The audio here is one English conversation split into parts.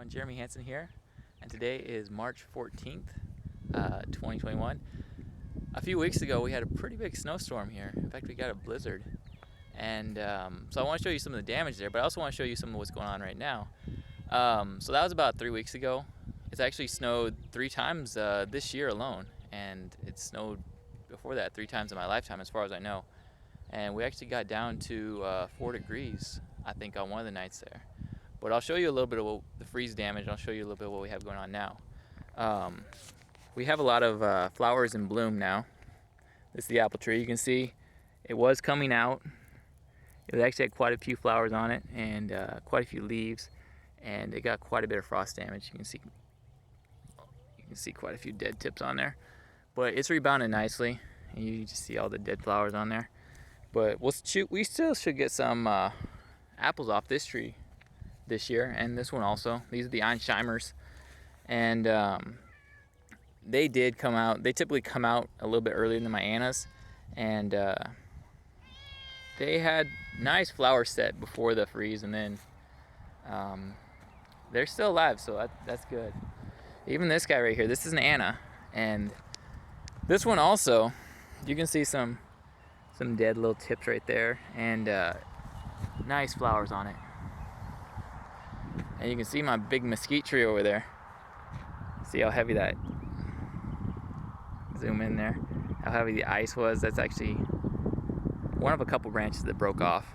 everyone, Jeremy Hansen here, and today is March 14th, 2021. A few weeks ago we had a pretty big snowstorm here. In fact, we got a blizzard, and so I want to show you some of the damage there, but I also want to show you some of what's going on right now. So that was about 3 weeks ago. It's actually snowed 3 times this year alone, and it snowed before that 3 times in my lifetime as far as I know. And we actually got down to 4 degrees, I think, on one of the nights there. But I'll show you a little bit of the freeze damage, and I'll show you a little bit of what we have going on now. We have a lot of flowers in bloom now. This is the apple tree. You can see it was coming out. It actually had quite a few flowers on it and quite a few leaves, and it got quite a bit of frost damage. You can see quite a few dead tips on there, but it's rebounded nicely, and you just see all the dead flowers on there. But we still should get some apples off this tree this year, and this one also. These are the Einsteimers, and they did come out. They typically come out a little bit earlier than my Annas, and they had nice flower set before the freeze, and then they're still alive, so that's good. Even this guy right here, this is an Anna, and this one also, you can see some dead little tips right there, and nice flowers on it. And you can see my big mesquite tree over there. See how heavy that, zoom in there, how heavy the ice was. That's actually one of a couple branches that broke off.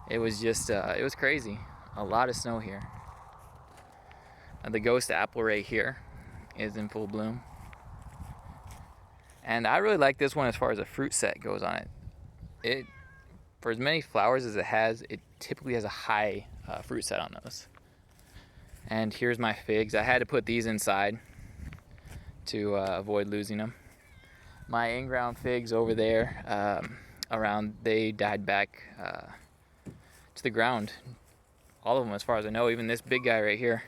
It was just, it was crazy. A lot of snow here. The ghost apple right here is in full bloom. And I really like this one as far as a fruit set goes on it. For as many flowers as it has, it typically has a high fruit set on those. And here's my figs. I had to put these inside to avoid losing them. My in-ground figs over there, they died back to the ground. All of them, as far as I know. Even this big guy right here,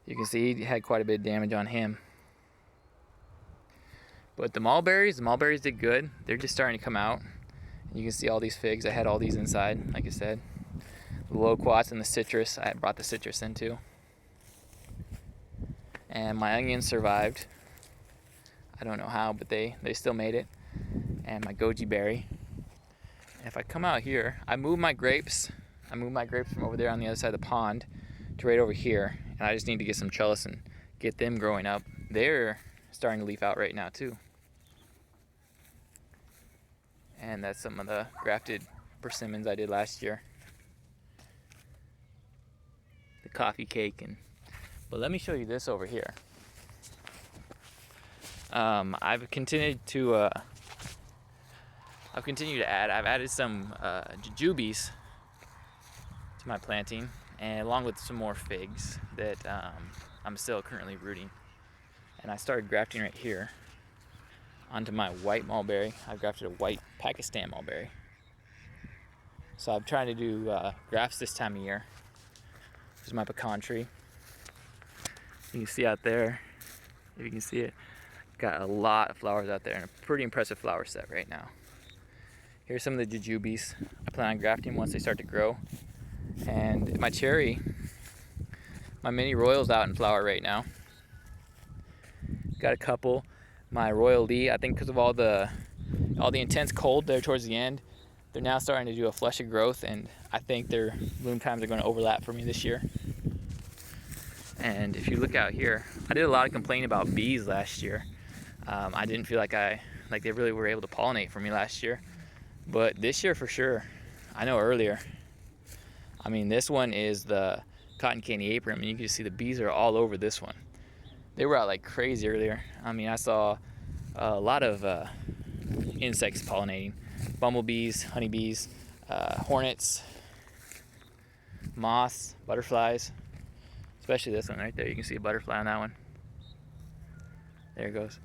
you can see he had quite a bit of damage on him. But the mulberries did good. They're just starting to come out. You can see all these figs. I had all these inside, like I said. The loquats and the citrus, I brought the citrus in too. And my onions survived. I don't know how, but they still made it. And my goji berry. And if I come out here, I moved my grapes. I moved my grapes from over there on the other side of the pond to right over here. And I just need to get some trellis and get them growing up. They're starting to leaf out right now too. And that's some of the grafted persimmons I did last year. The coffee cake. But let me show you this over here. I've continued to add. I've added some jujubes to my planting, and along with some more figs that I'm still currently rooting. And I started grafting right here onto my white mulberry. I've grafted a white Pakistan mulberry. So I'm trying to do grafts this time of year. This is my pecan tree. You can see out there, if you can see it, got a lot of flowers out there, and a pretty impressive flower set right now. Here's some of the jujubes. I plan on grafting once they start to grow. And my cherry, my mini royal's out in flower right now. Got a couple. My Royal Lee, I think because of all the intense cold there towards the end, they're now starting to do a flush of growth, and I think their bloom times are going to overlap for me this year. And if you look out here, I did a lot of complaining about bees last year. I didn't feel like they really were able to pollinate for me last year, but this year for sure. I know earlier. I mean, this one is the cotton candy apron, and you can see the bees are all over this one. They were out like crazy earlier. I mean, I saw a lot of insects pollinating. Bumblebees, honeybees, hornets, moths, butterflies. Especially this one right there. You can see a butterfly on that one. There it goes.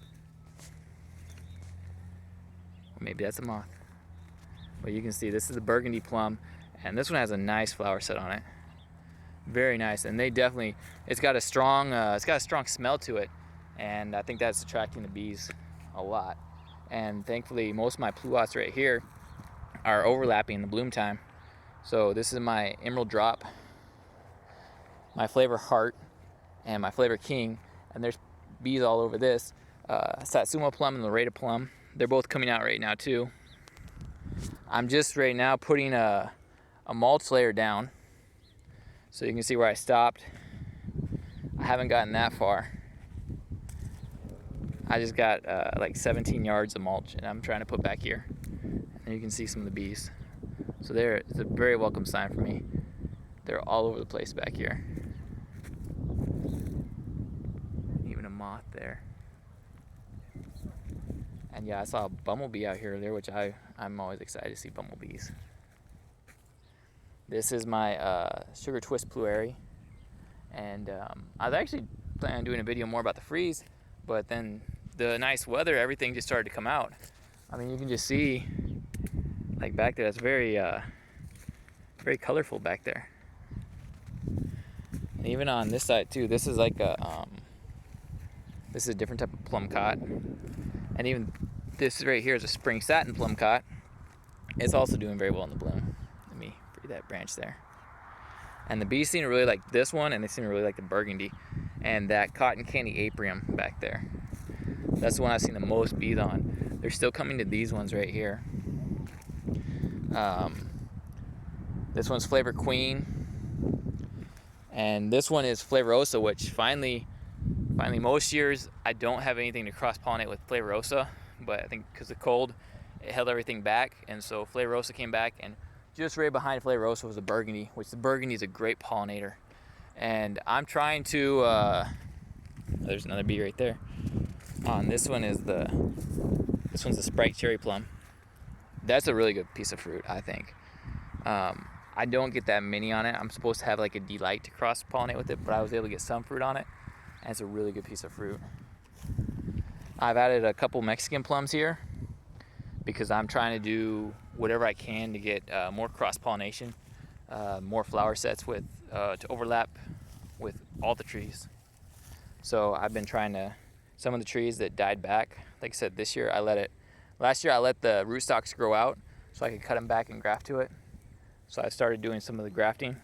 Or maybe that's a moth. But you can see this is the burgundy plum, and this one has a nice flower set on it. Very nice, and it's got a strong smell to it, and I think that's attracting the bees a lot. And thankfully, most of my pluots right here are overlapping the bloom time. So this is my emerald drop. my flavor heart and my flavor king, and there's bees all over this. Satsuma plum and Laredo plum, they're both coming out right now too. I'm just right now putting a mulch layer down, so you can see where I stopped. I haven't gotten that far. I just got like 17 yards of mulch, and I'm trying to put back here. And you can see some of the bees. So there, it's a very welcome sign for me. They're all over the place back here. Even a moth there. And yeah, I saw a bumblebee out here earlier, which I'm always excited to see bumblebees. This is my sugar twist pluary. And I was actually planning on doing a video more about the freeze, but then the nice weather, everything just started to come out. I mean, you can just see, like back there, that's very colorful back there. And even on this side too, this is like this is a different type of plum cot. And even this right here is a spring satin plum cot. It's also doing very well in the bloom. Let me free that branch there. And the bees seem to really like this one, and they seem to really like the burgundy. And that cotton candy apium back there. That's the one I've seen the most bees on. They're still coming to these ones right here. This one's Flavor Queen. And this one is Flavorosa, which finally most years I don't have anything to cross-pollinate with Flavorosa. But I think because of the cold, it held everything back. And so Flavorosa came back, and just right behind Flavorosa was the burgundy, which the burgundy is a great pollinator. And I'm trying to, there's another bee right there. This one's the Sprite cherry plum. That's a really good piece of fruit, I think. I don't get that many on it. I'm supposed to have like a delight to cross-pollinate with it, but I was able to get some fruit on it, and it's a really good piece of fruit. I've added a couple Mexican plums here because I'm trying to do whatever I can to get more cross-pollination, more flower sets with to overlap with all the trees. So I've been trying to, some of the trees that died back, like I said, last year I let the rootstocks grow out so I could cut them back and graft to it. So I started doing some of the grafting.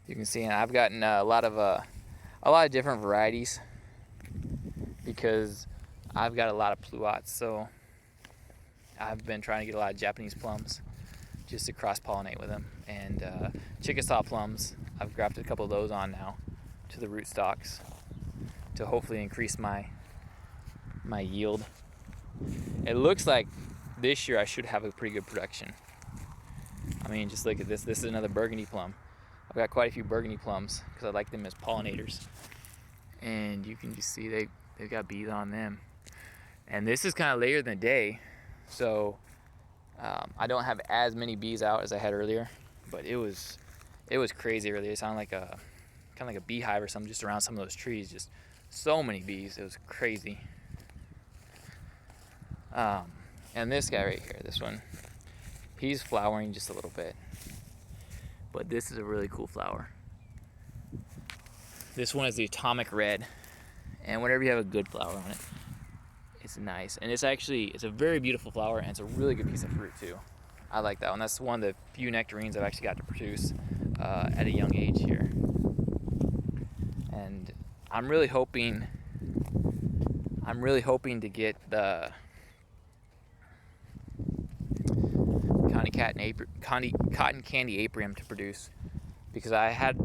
You can see, and I've gotten a lot of different varieties because I've got a lot of pluots. So I've been trying to get a lot of Japanese plums just to cross-pollinate with them. And Chickasaw plums, I've grafted a couple of those on now to the rootstocks to hopefully increase my yield. It looks like this year I should have a pretty good production. I mean, just look at this. This is another burgundy plum. I've got quite a few burgundy plums because I like them as pollinators. And you can just see they've got bees on them. And this is kind of later in the day, so I don't have as many bees out as I had earlier. But it was crazy earlier. It sounded like kind of like a beehive or something just around some of those trees. Just so many bees. It was crazy. And this guy right here, this one, he's flowering just a little bit. But this is a really cool flower. This one is the Atomic Red. And whenever you have a good flower on it, it's nice. And it's a very beautiful flower, and it's a really good piece of fruit too. I like that one. That's one of the few nectarines I've actually got to produce at a young age here. And I'm really hoping to get the cotton candy apium to produce, because I had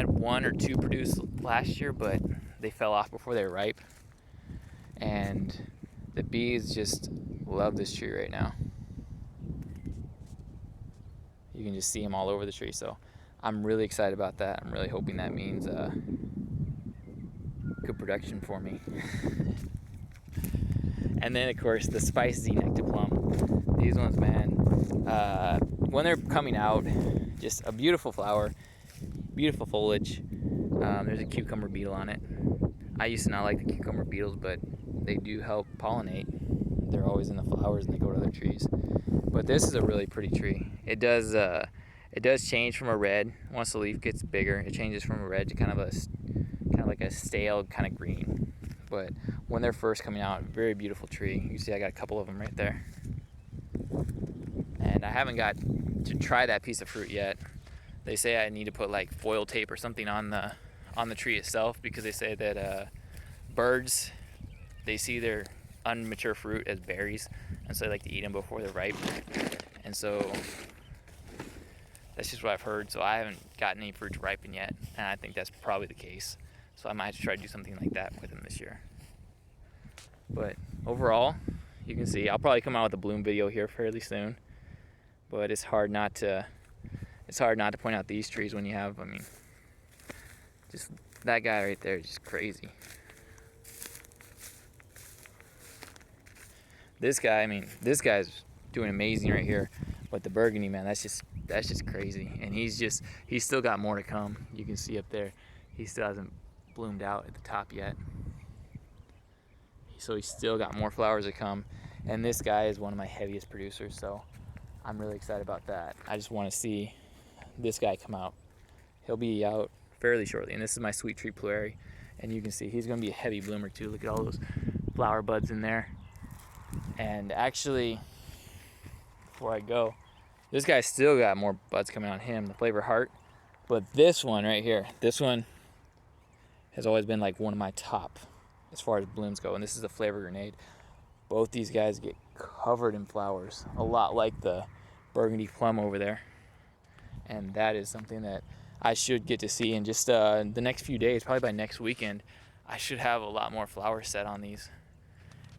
one or two produced last year, but they fell off before they were ripe. And the bees just love this tree right now. You can just see them all over the tree, so I'm really excited about that. I'm really hoping that means good production for me. And then, of course, the Spice Z Nectar Plum. These ones, man, when they're coming out, just a beautiful flower, beautiful foliage. There's a cucumber beetle on it. I used to not like the cucumber beetles, but they do help pollinate. They're always in the flowers and they go to other trees. But this is a really pretty tree. It does change from a red once the leaf gets bigger. It changes from a red to kind of like a stale kind of green. But when they're first coming out, very beautiful tree. You see I got a couple of them right there. And I haven't got to try that piece of fruit yet. They say I need to put like foil tape or something on the tree itself, because they say that birds, they see their unmature fruit as berries, and so they like to eat them before they're ripe. And so that's just what I've heard. So I haven't gotten any fruit to ripen yet, and I think that's probably the case. So I might have to try to do something like that with them this year. But overall, you can see I'll probably come out with a bloom video here fairly soon. But it's hard not to point out these trees when you have, I mean, just that guy right there is just crazy. This guy, I mean, this guy's doing amazing right here. But the burgundy, man, that's just crazy. And he's still got more to come. You can see up there, he still hasn't bloomed out at the top yet. So he's still got more flowers to come. And this guy is one of my heaviest producers, so I'm really excited about that. I just want to see this guy come out. He'll be out fairly shortly. And this is my sweet tree Pleury. And you can see he's going to be a heavy bloomer too. Look at all those flower buds in there. And actually, before I go, this guy's still got more buds coming on him, the Flavor Heart. But this one right here, this one has always been like one of my top as far as blooms go. And this is the Flavor Grenade. Both these guys get covered in flowers, a lot like the burgundy plum over there. And that is something that I should get to see in just the next few days. Probably by next weekend, I should have a lot more flowers set on these.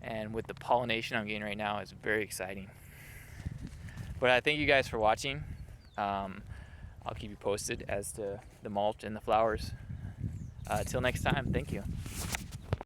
And with the pollination I'm getting right now, it's very exciting. But I thank you guys for watching. I'll keep you posted as to the mulch and the flowers. Till next time, thank you.